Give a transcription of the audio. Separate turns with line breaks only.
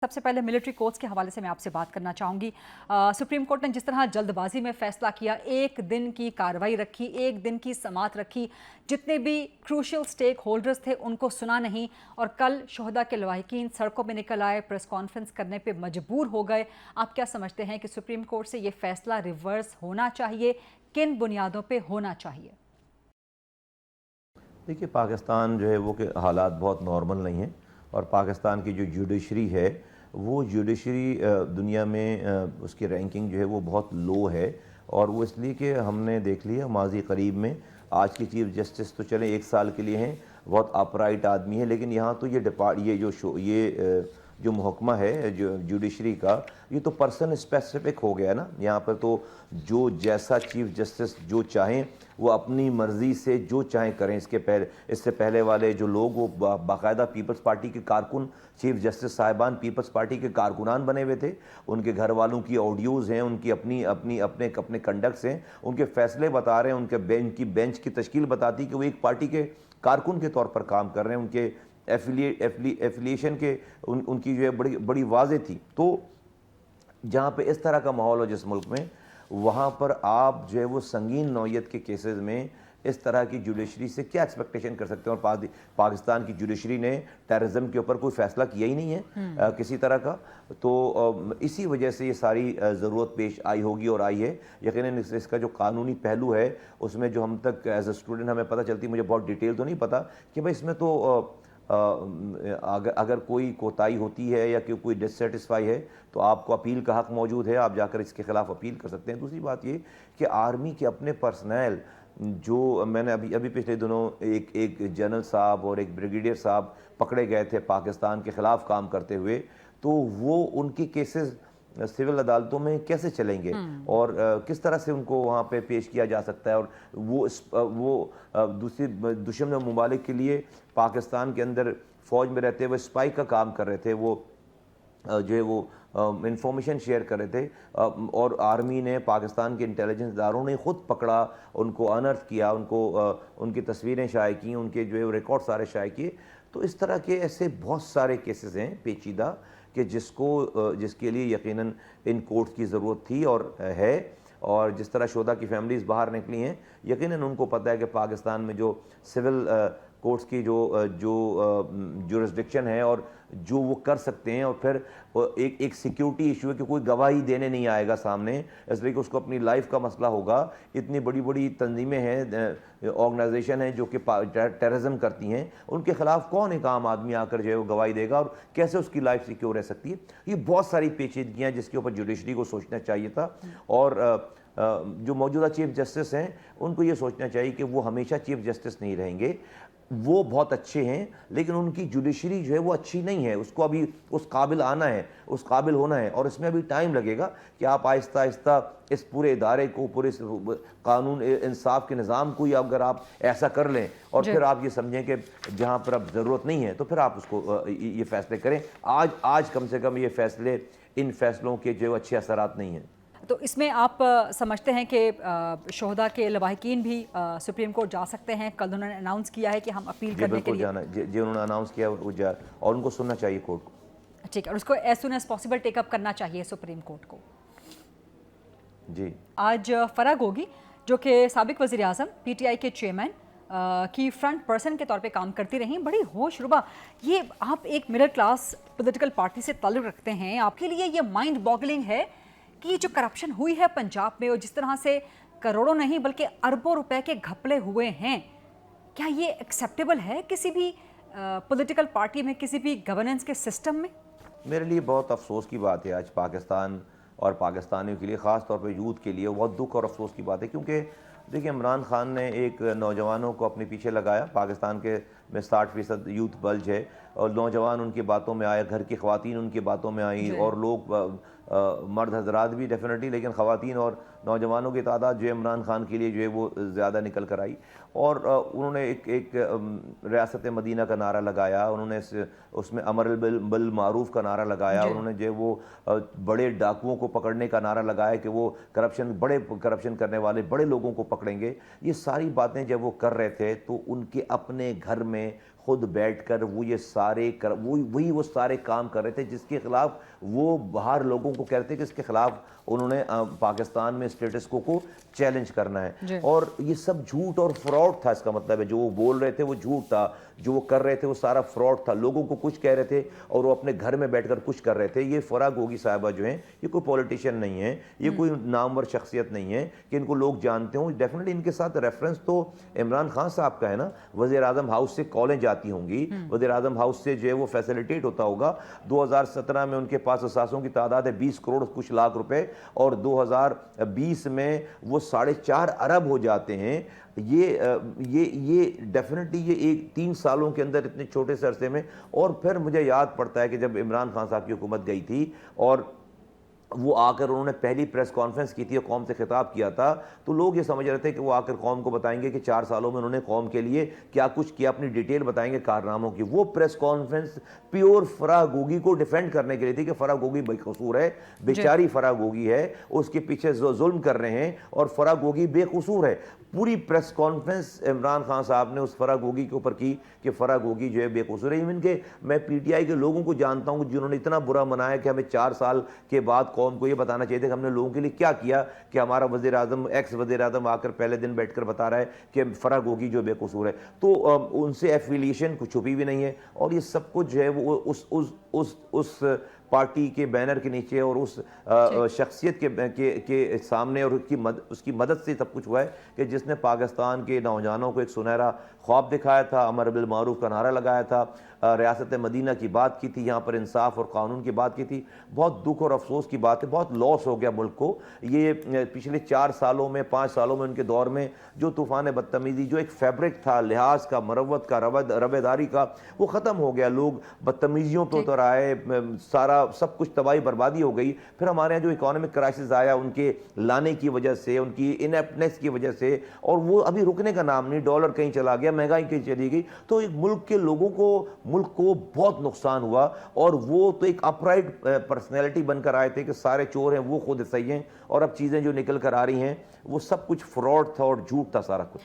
سب سے پہلے military coach کے حوالے سے میں آپ سے بات کرنا چاہوں گی۔ سپریم کورٹ نے جس طرح جلد بازی میں فیصلہ کیا، ایک دن کی کارروائی رکھی، ایک دن کی سماعت رکھی، جتنے بھی کروشل سٹیک ہولڈرز تھے ان کو سنا نہیں، اور کل شہداء کے لواحقین سڑکوں میں نکل آئے، پریس کانفرنس کرنے پہ مجبور ہو گئے۔ آپ کیا سمجھتے ہیں کہ سپریم کورٹ سے یہ فیصلہ ریورس ہونا چاہیے؟ کن بنیادوں پہ ہونا چاہیے؟
دیکھیے، پاکستان جو ہے وہ کہ حالات بہت نارمل نہیں ہیں، اور پاکستان کی جو جوڈیشری ہے وہ جوڈیشری دنیا میں اس کی رینکنگ جو ہے وہ بہت لو ہے، اور وہ اس لیے کہ ہم نے دیکھ لیا ماضی قریب میں آج کی چیف جسٹس تو چلیں 1 سال کے لیے ہیں، بہت اپرائٹ آدمی ہے، لیکن یہاں تو یہ جو محکمہ ہے جو جوڈیشری کا، یہ تو پرسن اسپیسیفک ہو گیا نا۔ یہاں پر تو جو جیسا چیف جسٹس جو چاہیں وہ اپنی مرضی سے جو چاہیں کریں۔ اس سے پہلے والے جو لوگ وہ باقاعدہ پیپلز پارٹی کے کارکن، چیف جسٹس صاحبان پیپلز پارٹی کے کارکنان بنے ہوئے تھے، ان کے گھر والوں کی آڈیوز ہیں، ان کی اپنے کنڈکٹس ہیں، ان کے فیصلے بتا رہے ہیں، ان کے بینچ کی تشکیل بتاتی کہ وہ ایک پارٹی کے کارکن کے طور پر کام کر رہے ہیں، ان کے ایفیلیشن کے ان کی جو ہے بڑی واضح تھی۔ تو جہاں پہ اس طرح کا ماحول ہو جس ملک میں، وہاں پر آپ جو ہے وہ سنگین نوعیت کے کیسز میں اس طرح کی جوڈیشری سے کیا ایکسپیکٹیشن کر سکتے ہیں؟ اور پاکستان کی جوڈیشری نے ٹیررزم کے اوپر کوئی فیصلہ کیا ہی نہیں ہے کسی طرح کا، تو اسی وجہ سے یہ ساری ضرورت پیش آئی ہوگی اور آئی ہے۔ یقیناً اس کا جو قانونی پہلو ہے اس میں جو ہم تک ایز اے اسٹوڈنٹ ہمیں پتہ چلتی، مجھے بہت ڈیٹیل تو نہیں پتہ کہ بھائی اس میں تو اگر کوئی کوتاہی ہوتی ہے یا کہ کوئی ڈسسیٹسفائی ہے تو آپ کو اپیل کا حق موجود ہے، آپ جا کر اس کے خلاف اپیل کر سکتے ہیں۔ دوسری بات یہ کہ آرمی کے اپنے پرسنل جو میں نے ابھی پچھلے دنوں ایک جنرل صاحب اور ایک بریگیڈیئر صاحب پکڑے گئے تھے پاکستان کے خلاف کام کرتے ہوئے، تو وہ ان کی کیسز سول عدالتوں میں کیسے چلیں گے اور کس طرح سے ان کو وہاں پہ پیش کیا جا سکتا ہے؟ اور وہ دوسری دشمن ممالک کے لیے پاکستان کے اندر فوج میں رہتے ہوئے اسپائی کا کام کر رہے تھے، وہ جو ہے وہ انفارمیشن شیئر کر رہے تھے، اور آرمی نے، پاکستان کے انٹیلیجنس اداروں نے خود پکڑا، ان کو انرتھ کیا، ان کی تصویریں شائع کیں، ان کے جو ہے ریکارڈ سارے شائع کیے۔ تو اس طرح کے ایسے بہت سارے کیسز ہیں پیچیدہ کہ جس کے لیے یقیناً ان کورٹس کی ضرورت تھی اور ہے، اور جس طرح شہداء کی فیملیز باہر نکلی ہیں، یقیناً ان کو پتہ ہے کہ پاکستان میں جو سول کورٹس کی جو جورسڈکشن ہے اور جو وہ کر سکتے ہیں، اور پھر ایک سیکیورٹی ایشو ہے کہ کوئی گواہی دینے نہیں آئے گا سامنے، اس لیے کہ اس کو اپنی لائف کا مسئلہ ہوگا۔ اتنی بڑی بڑی تنظیمیں ہیں، آرگنائزیشن ہیں جو کہ ٹیررزم کرتی ہیں، ان کے خلاف کون ایک عام آدمی آ کر جو ہے وہ گواہی دے گا، اور کیسے اس کی لائف سیکیور رہ سکتی ہے؟ یہ بہت ساری پیچیدگیاں جس کے اوپر جوڈیشری کو سوچنا چاہیے تھا، اور جو موجودہ چیف جسٹس ہیں ان کو یہ سوچنا چاہیے کہ وہ ہمیشہ چیف جسٹس نہیں رہیں گے۔ وہ بہت اچھے ہیں لیکن ان کی جوڈیشری جو ہے وہ اچھی نہیں ہے، اس کو ابھی اس قابل آنا ہے، اس قابل ہونا ہے، اور اس میں ابھی ٹائم لگے گا کہ آپ آہستہ آہستہ اس پورے ادارے کو، پورے قانون انصاف کے نظام کو اگر آپ ایسا کر لیں، اور پھر آپ یہ سمجھیں کہ جہاں پر اب ضرورت نہیں ہے تو پھر آپ اس کو یہ فیصلے کریں۔ آج کم سے کم یہ فیصلے، ان فیصلوں کے جو اچھے اثرات نہیں ہیں۔
تو اس میں آپ سمجھتے ہیں کہ شہداء کے لواحقین بھی سپریم کورٹ جا سکتے ہیں؟ کل انہوں نے اناؤنس کیا ہے کہ ہم اپیل کرنے کے لیے،
جانا جی انہوں نے اناؤنس کیا وہ جا، اور ان کو سننا چاہیے کورٹ کو۔
ٹھیک ہے، اور اس کو ایز سون ایز پاسبل ٹیک اپ کرنا چاہیے سپریم کورٹ کو۔
جی
آج فرح گوگی جو کہ سابق وزیر اعظم، پی ٹی آئی کے چیئرمین کی فرنٹ پرسن کے طور پہ کام کرتی رہیں، بڑی ہوش ربا، یہ آپ ایک مڈل کلاس پولیٹیکل پارٹی سے تعلق رکھتے ہیں، آپ کے لیے یہ مائنڈ باگلنگ ہے کہ یہ جو کرپشن ہوئی ہے پنجاب میں، اور جس طرح سے کروڑوں نہیں بلکہ اربوں روپے کے گھپلے ہوئے ہیں، کیا یہ ایکسیپٹیبل ہے کسی بھی پولیٹیکل پارٹی میں، کسی بھی گورننس کے سسٹم میں؟
میرے لیے بہت افسوس کی بات ہے آج پاکستان اور پاکستانیوں کے لیے، خاص طور پہ یوتھ کے لیے بہت دکھ اور افسوس کی بات ہے، کیونکہ دیکھیں عمران خان نے ایک نوجوانوں کو اپنے پیچھے لگایا، پاکستان کے میں 60% یوتھ بلج ہے، اور نوجوان ان کی باتوں میں آئے، گھر کی خواتین ان کی باتوں میں آئیں، اور لوگ مرد حضرات بھی ڈیفینیٹلی، لیکن خواتین اور نوجوانوں کی تعداد جو ہے عمران خان کے لیے جو ہے وہ زیادہ نکل کر آئی، اور انہوں نے ایک ریاست مدینہ کا نعرہ لگایا، انہوں نے اس میں امر بالمعروف کا نعرہ لگایا، انہوں نے جو ہے وہ بڑے ڈاکوؤں کو پکڑنے کا نعرہ لگایا کہ وہ بڑے کرپشن کرنے والے بڑے لوگوں کو پکڑیں گے۔ یہ ساری باتیں جب وہ کر رہے تھے تو ان کے اپنے گھر میں خود بیٹھ کر وہ یہ سارے وہی وہ سارے کام کر رہے تھے جس کے خلاف وہ باہر لوگوں کو کہتے کہ اس کے خلاف انہوں نے پاکستان میں اسٹیٹس کو چیلنج کرنا ہے. اور یہ سب جھوٹ اور فراڈ تھا. اس کا مطلب ہے جو وہ بول رہے تھے وہ جھوٹ تھا, جو وہ کر رہے تھے وہ سارا فراڈ تھا. لوگوں کو کچھ کہہ رہے تھے اور وہ اپنے گھر میں بیٹھ کر کچھ کر رہے تھے. یہ فرح گوگی صاحبہ جو ہیں یہ کوئی پولیٹیشین نہیں ہے, یہ کوئی نامور شخصیت نہیں ہے کہ ان کو لوگ جانتے ہوں. ڈیفینیٹلی ان کے ساتھ ریفرنس تو عمران خان صاحب کا ہے نا. وزیر اعظم ہاؤس سے کالیں جاتی ہوں گی, وزیر اعظم ہاؤس سے جو ہے وہ فیسیلیٹیٹ ہوتا ہوگا. 2017 میں ان کے پاس اثاثوں کی تعداد ہے 20 کروڑ کچھ لاکھ روپے, اور 2020 میں وہ 4.5 ارب ہو جاتے ہیں. یہ ڈیفینیٹلی یہ 3 سالوں کے اندر اتنے چھوٹے سے عرصے میں. اور پھر مجھے یاد پڑتا ہے کہ جب عمران خان صاحب کی حکومت گئی تھی اور وہ آ کر انہوں نے پہلی پریس کانفرنس کی تھی اور قوم سے خطاب کیا تھا, تو لوگ یہ سمجھ رہے تھے کہ وہ آ کر قوم کو بتائیں گے کہ 4 سالوں میں انہوں نے قوم کے لیے کیا کچھ کیا, اپنی ڈیٹیل بتائیں گے کارناموں کی. وہ پریس کانفرنس پیور فرح گوگی کو ڈیفینڈ کرنے کے لیے تھی کہ فرح گوگی بے قصور ہے, بیچاری فرح گوگی ہے, اس کے پیچھے ظلم کر رہے ہیں اور فرح گوگی بے قصور ہے. پوری پریس کانفرنس عمران خان صاحب نے اس فرح گوگی کے اوپر کی کہ فرح گوگی جو ہے بے قصور ہے. ایون کہ میں پی ٹی آئی کے لوگوں کو جانتا ہوں جنہوں نے اتنا برا منایا کہ ہمیں 4 سال کے بعد قوم کو یہ بتانا چاہیے کہ ہم نے لوگوں کے لیے کیا کیا, کہ ہمارا وزیر اعظم ایکس وزیر اعظم آ کر پہلے دن بیٹھ کر بتا رہا ہے کہ فرح گوگی جو بے قصور ہے. تو ان سے ایفیلیشن کچھ چھپی بھی نہیں ہے, اور یہ سب کچھ جو ہے وہ اس پارٹی کے بینر کے نیچے اور اس شخصیت کے سامنے اور اس کی مدد سے سب کچھ ہوا ہے کہ جس نے پاکستان کے نوجوانوں کو ایک سنہرا خواب دکھایا تھا, امر بالمعروف کا نعرہ لگایا تھا, ریاست مدینہ کی بات کی تھی, یہاں پر انصاف اور قانون کی بات کی تھی. بہت دکھ اور افسوس کی بات ہے, بہت لاس ہو گیا ملک کو. یہ پچھلے 4 سالوں میں 5 سالوں میں ان کے دور میں جو طوفان بدتمیزی, جو ایک فیبرک تھا لحاظ کا, مروت کا, رویداری کا, وہ ختم ہو گیا. لوگ بدتمیزیوں پہ اتر آئے, سارا سب کچھ تباہی بربادی ہو گئی. پھر ہمارے یہاں جو اکانومک کرائسس آیا ان کے لانے کی وجہ سے, ان کی انیپٹنس کی وجہ سے, اور وہ ابھی رکنے کا نام نہیں. ڈالر کہیں چلا گیا, مہنگائی کہیں چلی گئی, تو ایک ملک کے لوگوں کو, ملک کو بہت نقصان ہوا. اور وہ تو ایک اپرائٹ پرسنالٹی بن کر آئے تھے کہ سارے چور ہیں, وہ خود صحیح ہیں, اور اب چیزیں جو نکل کر آ رہی ہیں وہ سب کچھ فراڈ تھا اور جھوٹ تھا سارا کچھ.